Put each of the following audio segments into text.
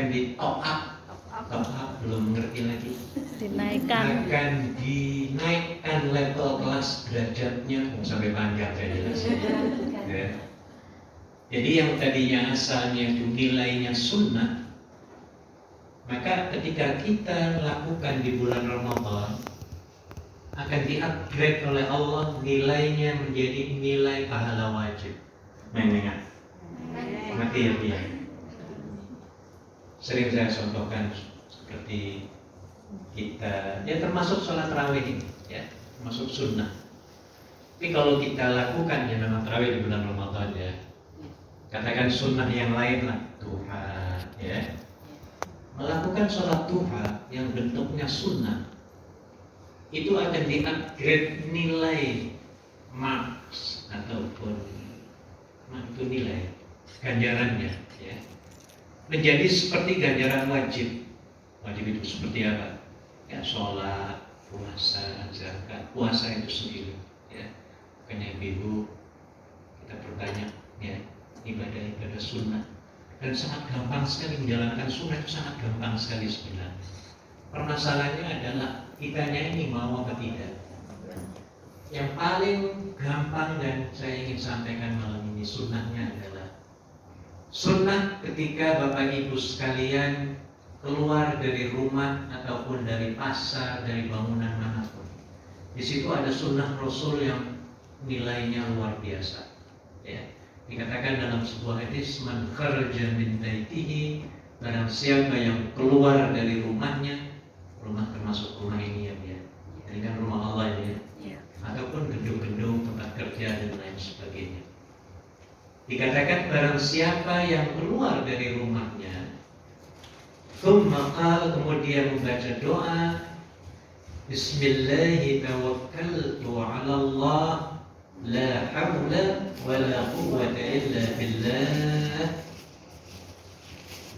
di top up belum ngerti lagi. Dinaikkan. Akan dinaikkan level kelas derajatnya sampai panjang saya jelasin. Ya. Jadi yang tadinya asalnya itu nilainya sunnah, maka ketika kita lakukan di bulan Ramadan akan di-upgrade oleh Allah, nilainya menjadi nilai pahala wajib. Mengingat, ngerti ya dia? Sering saya contohkan seperti kita, ya termasuk sholat tarawih, ya termasuk sunnah. Tapi kalau kita lakukan ya memang tarawih di bulan Ramadan ya, katakan sunnah yang lain lah, duha, ya. Melakukan sholat duha yang bentuknya sunnah itu akan di-upgrade nilai marks ataupun itu nilai ganjarannya ya, menjadi seperti ganjaran wajib. Wajib itu seperti apa? Ya sholat, puasa, zakat. Puasa itu sendiri ya. Makanya ibu kita bertanya ya, ibadah-ibadah sunnah dan sangat gampang sekali menjalankan sunnah, itu sangat gampang sekali sebenarnya. Permasalahannya adalah kitanya ini mau apa tidak. Yang paling gampang dan saya ingin sampaikan malam ini sunnahnya adalah sunnah ketika Bapak Ibu sekalian keluar dari rumah ataupun dari pasar, dari bangunan manapun. Di situ ada sunnah Rasul yang nilainya luar biasa. Ya. Dikatakan dalam sebuah hadis, man kharaja min baitihi, barang siapa yang keluar dari rumahnya, rumah termasuk rumah ini ya, ini kan rumah Allah ini ya, ataupun gedung-gedung tempat kerja dan lain sebagainya. Dikatakan barang siapa yang keluar dari rumahnya, kemudian membaca doa, Bismillahi tawakkaltu ala Allah, la hawla wa la quwwata illa billah,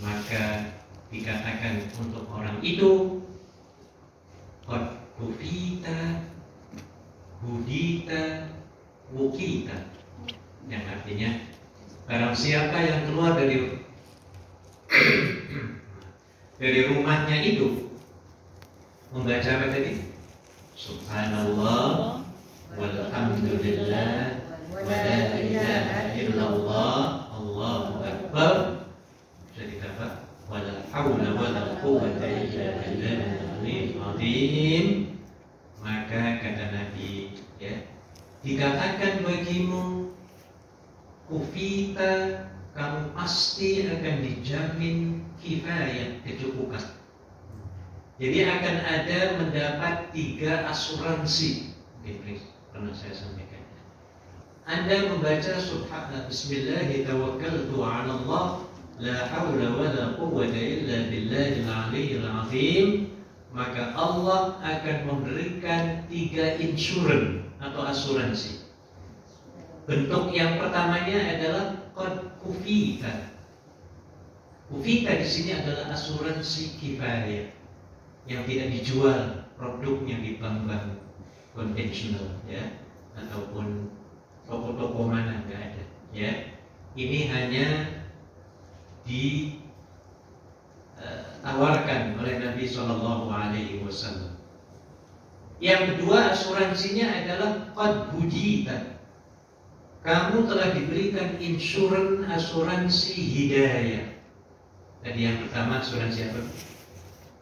maka dikatakan untuk orang itu qad kufita, hudita, wukita, yang artinya barang siapa yang keluar dari rumahnya itu membaca apa tadi? Subhanallah walhamdulillah wa la ilaha illallah Allahu akbar, jadi apa? Wala haula wala quwwata illa billahil azim, maka kata Nabi ya, dikatakan bagimu kufita, kamu pasti akan dijamin kifayah, kecukupan. Jadi akan ada mendapat 3 asuransi. Pernah saya sampaikan. Anda membaca subhanallah, bismillahi tawakkaltu ala Allah, la hawla wa la quwwata illa billahil aliyyil azim, maka Allah akan memberikan 3 insurans atau asuransi. Bentuk yang pertamanya adalah qad kufita. Kufita di sini adalah asuransi kifayah yang tidak dijual produknya di bank-bank konvensional ya, ataupun toko-toko mana nggak ada ya. Ini hanya ditawarkan oleh Nabi Shallallahu Alaihi Wasallam. Yang kedua asuransinya adalah qad hudita, kamu telah diberikan asuransi hidayah. Tadi yang pertama asuransi apa?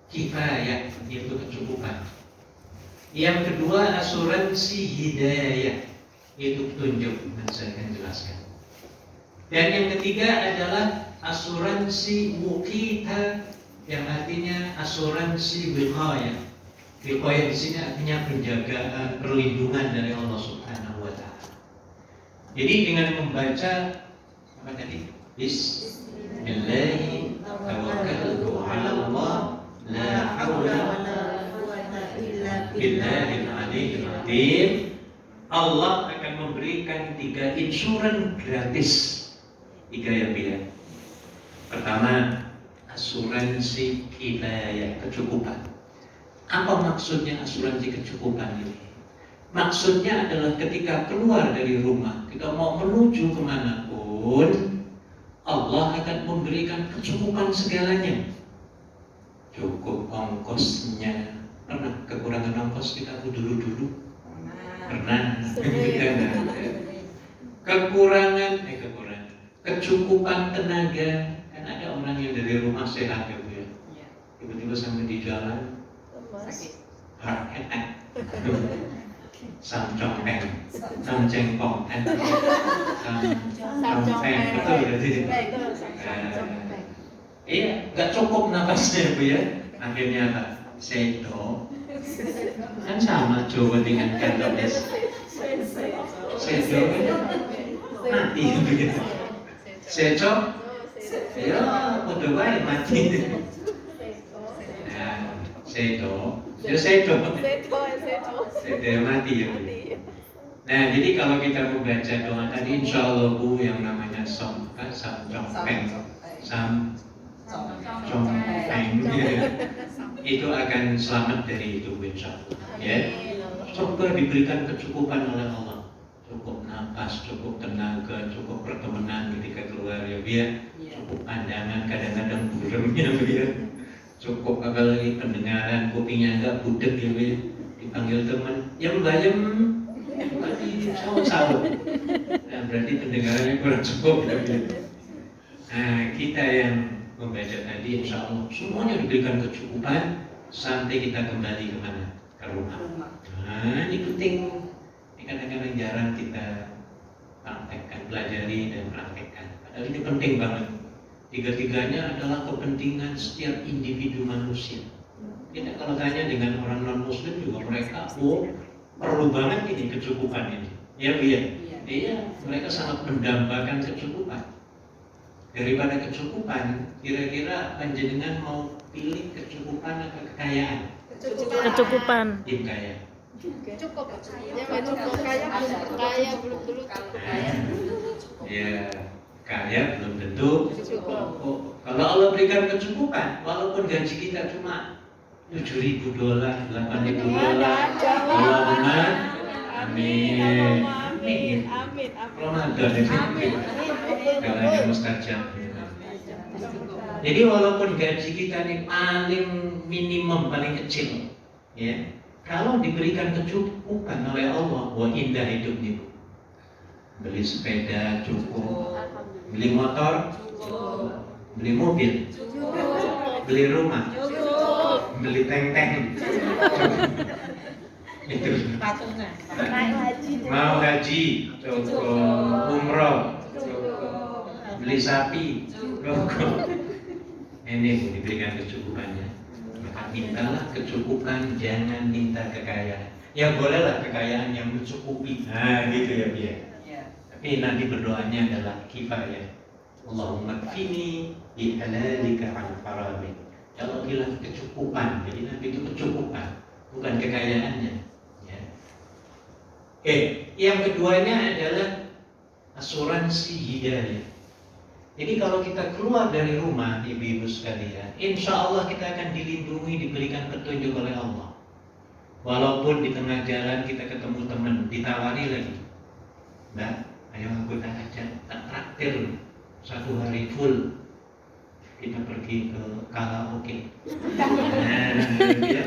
Kifayah, yaitu kecukupan. Yang kedua asuransi hidayah, yaitu petunjuk. Nanti saya akan jelaskan. Dan yang ketiga adalah asuransi wukita, yang artinya asuransi wiqayah. Wiqayah di sini artinya penjagaan, perlindungan dari Allah Subhanahu wa taala. Jadi dengan membaca apa tadi? Bismillahi tawakkaltu ala Allah, la haula billahil aliyyil azim, Allah akan memberikan 3 insurans gratis. 3 ya biar. Pertama, asuransi kifayah, kecukupan. Apa maksudnya asuransi kecukupan ini? Maksudnya adalah ketika keluar dari rumah, kita mau menuju kemanapun, Allah akan memberikan kecukupan segalanya. Cukup ongkosnya. Pernah kekurangan ongkos kita dulu? Pernah. Kekurangan, kecukupan tenaga. Kan ada orang yang dari rumah sehat ya Bu ya. Tiba-tiba sampai di jalan heart attack. Samcong cengkong, samceng, betul berarti. Iya, nggak cukup nafasnya Bu ya. Akhirnya apa? Sedo. Kan sama Jawa dengan Kantonis. Sedo mati begitu. Sedo, ya udah baik mati. Sedo, ya sedo mati ya Bu. Nah, jadi kalau kita membaca doa tadi, insya Allah Bu, yang namanya samcongpeng, itu akan selamat dari itu insya Allah. Ya, coba diberikan kecukupan oleh Allah, cukup nafas, cukup tenaga, cukup pertemanan ketika keluar ya biar cukup pandangan, kadang-kadang buremnya biar cukup apalagi pendengaran, kupingnya enggak budek ya biar dipanggil teman yang bayam lagi sahur. Nah, berarti pendengarannya kurang cukup ya biar. Nah, kita yang membaca tadi insya Allah semuanya diberikan kecukupan sampai kita kembali kemana? Ke rumah. Nah, ini penting. Ini kadang-kadang jarang kita praktekkan, pelajari dan praktekkan. Padahal ini penting banget. Tiga-tiganya adalah kepentingan setiap individu manusia. Kita kalau tanya dengan orang non-muslim juga mereka perlu banget ini kecukupan ini. Ya Bu ya? Iya, mereka sangat mendambakan kecukupan. Daripada kecukupan, kira-kira panjenengan mau pilih kecukupan atau kekayaan? Kecukupan. Tim kaya. Cukup. Ya nggak cukup kaya belum kaya belum dulu cukup kaya. Ya, kaya belum tentu Cukup. Kalau Allah berikan kecukupan, walaupun gaji kita cuma $7.000, $8.000, Allahumma amin. Amin. Ramadan ini. Kalanya mustajab. Jadi walaupun gaji kita ini paling minimum, paling kecil, ya, kalau diberikan kecukupan oleh Allah, wah indah hidup nih Bu. Beli sepeda cukup, beli motor cukup, beli mobil, beli rumah, beli teng-teng, itu. Mau haji cukup, umroh cukup, beli sapi cukup. Ini Bu, diberikan kecukupannya. Maka mintalah kecukupan, jangan minta kekayaan. Ya bolehlah kekayaan yang mencukupi. Nah gitu ya Bia. Tapi nanti berdoanya adalah kifayah. Allahumma kfini bi halalika an haramik. Kalau bilang kecukupan, jadi nanti itu kecukupan, bukan kekayaannya. Ya. Oke, yang keduanya adalah asuransi hidayah. Jadi kalau kita keluar dari rumah, ibu-ibu sekalian, insya Allah kita akan dilindungi, diberikan petunjuk oleh Allah. Walaupun di tengah jalan kita ketemu teman, ditawari lagi, Mbak, ayo aku tak ajak, tak traktir 1 hari full, kita pergi ke karaoke. Nah, ya.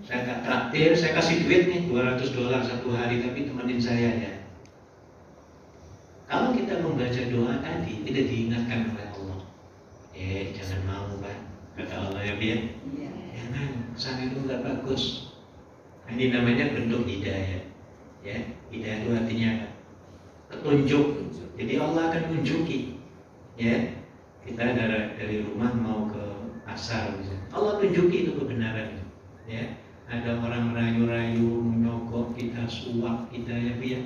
Saya tak traktir, saya kasih duit nih $200 1 hari, tapi temenin saya ya. Kalau kita membaca doa tadi, kita diingatkan oleh Allah. Jangan mau Pak, kata Allah ya Biar. Jangan, kesana itu nggak bagus. Ini namanya bentuk hidayah. Ya, hidayah itu artinya apa? Petunjuk. Jadi Allah akan tunjuki. Ya, kita dari rumah mau ke pasar misalnya. Allah tunjuki itu kebenaran. Ya, ada orang merayu-rayu, menyogok kita, suap kita ya Biar.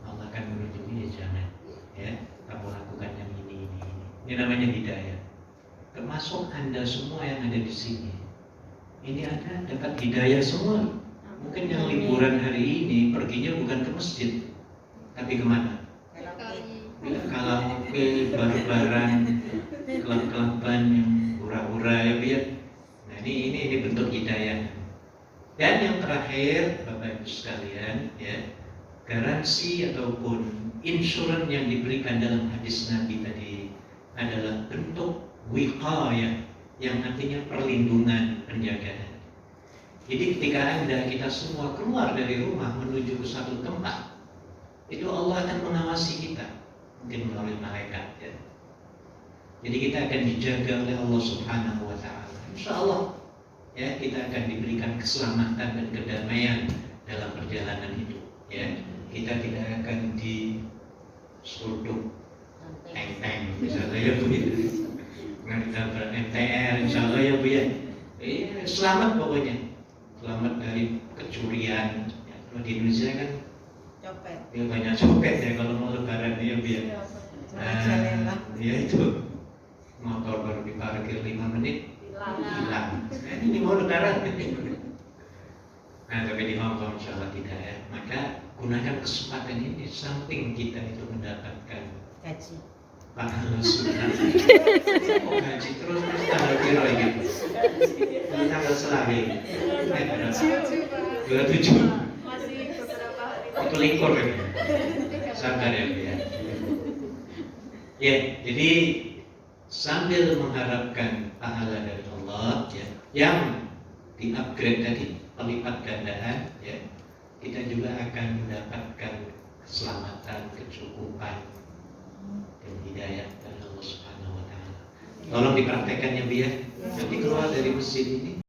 Allah akan menunjuk ini jangan, ya, kamu lakukan yang ini. Ini namanya hidayah. Termasuk Anda semua yang ada di sini. Ini Anda dapat hidayah semua. Mungkin yang liburan hari ini perginya bukan ke masjid, tapi kemana? Karaoke, bar-baran, klub-kluban yang hura-hura ya biar. Nah ini bentuk hidayah. Dan yang terakhir, Bapak Ibu sekalian, ya. Garansi ataupun insurans yang diberikan dalam hadis Nabi tadi adalah bentuk wiqayah, yang artinya perlindungan, penjagaan. Jadi ketika kita semua keluar dari rumah menuju ke satu tempat, itu Allah akan mengawasi kita, mungkin melalui malaikat ya. Jadi kita akan dijaga oleh Allah Subhanahu wa Ta'ala. Insya Allah ya, kita akan diberikan keselamatan dan kedamaian dalam perjalanan hidup ya. Kita tidak akan diseruduk tank misalnya ya Bu ya, nggak ditabrak MTR insya Allah ya Bu ya. Selamat pokoknya, selamat dari kecurian ya. Kalau di Indonesia kan Copet. ya banyak copet ya kalau mau lebaran ya Bu ya. Ya itu motor baru diparkir 5 menit hilang. Ini mau lebaran. Nah tapi di Hong Kong insya Allah tidak ya. Maka gunakan kesempatan ini, samping kita itu mendapatkan Gaji. pahala sunnah. Oh gaji terus tanggal piro gitu. Tanggal selari. 27. Masih beberapa hari. Itu likur ya. Sabar ya Bu ya. Ya, jadi sambil mengharapkan pahala dari Allah ya, yang di-upgrade tadi pelipat gandaan ya, kita juga akan mendapatkan keselamatan, kecukupan dan hidayah dari Allah Subhanahu wa Ta'ala. Tolong dipraktekkan ya Bu ya. Nanti keluar dari mesin ini